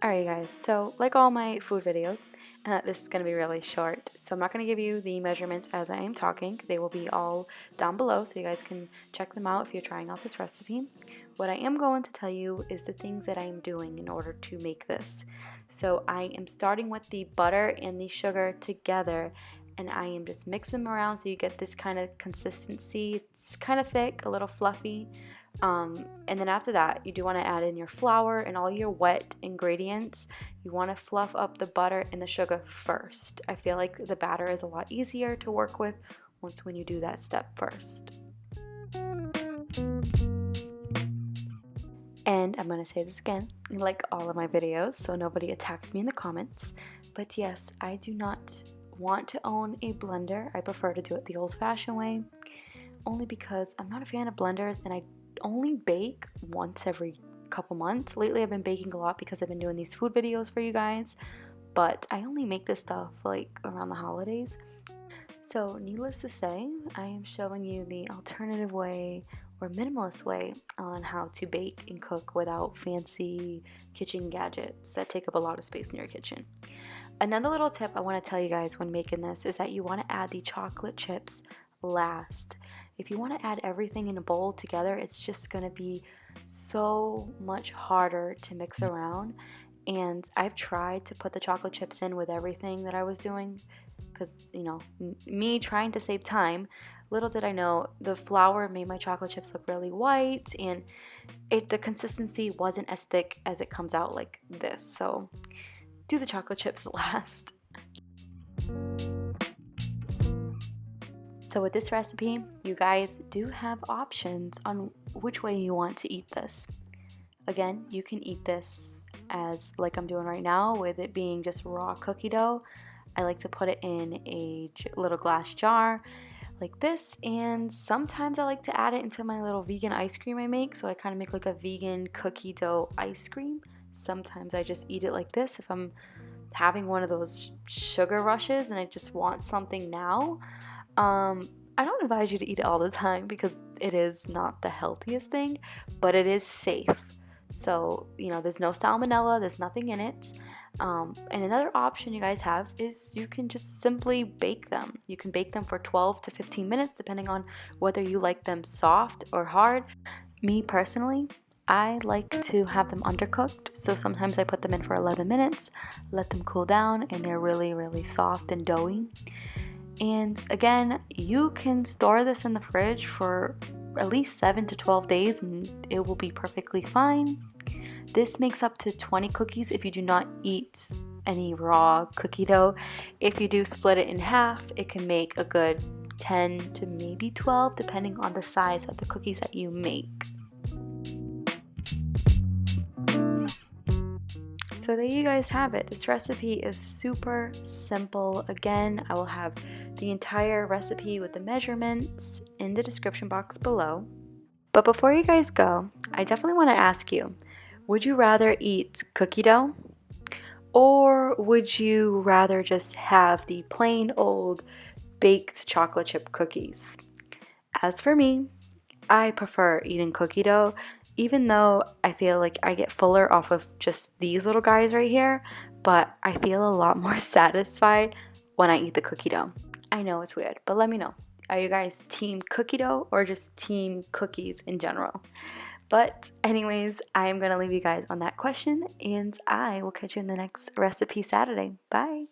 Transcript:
Alright guys, so like all my food videos, this is going to be really short, so I'm not going to give you the measurements as I am talking. They will be all down below so you guys can check them out if you're trying out this recipe. What I am going to tell you is the things that I am doing in order to make this. So I am starting with the butter and the sugar together, and I am just mixing them around so you get this kind of consistency. It's kind of thick, a little fluffy. And then after that, you do want to add in your flour and all your wet ingredients. You want to fluff up the butter and the sugar first. I feel like the batter is a lot easier to work with when you do that step first. And I'm going to say this again, like all of my videos, so nobody attacks me in the comments. But yes, I do not want to own a blender. I prefer to do it the old-fashioned way, only because I'm not a fan of blenders and I only bake once every couple months. Lately I've been baking a lot because I've been doing these food videos for you guys, but I only make this stuff like around the holidays. So needless to say, I am showing you the alternative way or minimalist way on how to bake and cook without fancy kitchen gadgets that take up a lot of space in your kitchen. Another little tip I want to tell you guys when making this is that you want to add the chocolate chips last. If you want to add everything in a bowl together, it's just going to be so much harder to mix around. And I've tried to put the chocolate chips in with everything that I was doing because, you know, me trying to save time, little did I know the flour made my chocolate chips look really white, and the consistency wasn't as thick as it comes out like this. So do the chocolate chips last. So with this recipe, you guys do have options on which way you want to eat this. Again, you can eat this as like I'm doing right now, with it being just raw cookie dough. I like to put it in a little glass jar like this, and sometimes I like to add it into my little vegan ice cream I make, so I kind of make like a vegan cookie dough ice cream. Sometimes I just eat it like this if I'm having one of those sugar rushes and I just want something now. I don't advise you to eat it all the time because it is not the healthiest thing, but it is safe. So, you know, there's no salmonella, there's nothing in it. And another option you guys have is you can just simply bake them. You can bake them for 12 to 15 minutes, depending on whether you like them soft or hard. Me personally, I like to have them undercooked, so sometimes I put them in for 11 minutes, let them cool down, and they're really, really soft and doughy. And again, you can store this in the fridge for at least 7 to 12 days and it will be perfectly fine. This makes up to 20 cookies if you do not eat any raw cookie dough. If you do split it in half, it can make a good 10 to maybe 12 depending on the size of the cookies that you make. So there you guys have it. This recipe is super simple. Again, I will have the entire recipe with the measurements in the description box below. But before you guys go, I definitely want to ask you, would you rather eat cookie dough, or would you rather just have the plain old baked chocolate chip cookies? As for me, I prefer eating cookie dough, even though I feel like I get fuller off of just these little guys right here, but I feel a lot more satisfied when I eat the cookie dough. I know it's weird, but let me know. Are you guys team cookie dough or just team cookies in general? But anyways, I am going to leave you guys on that question, and I will catch you in the next Recipe Saturday. Bye!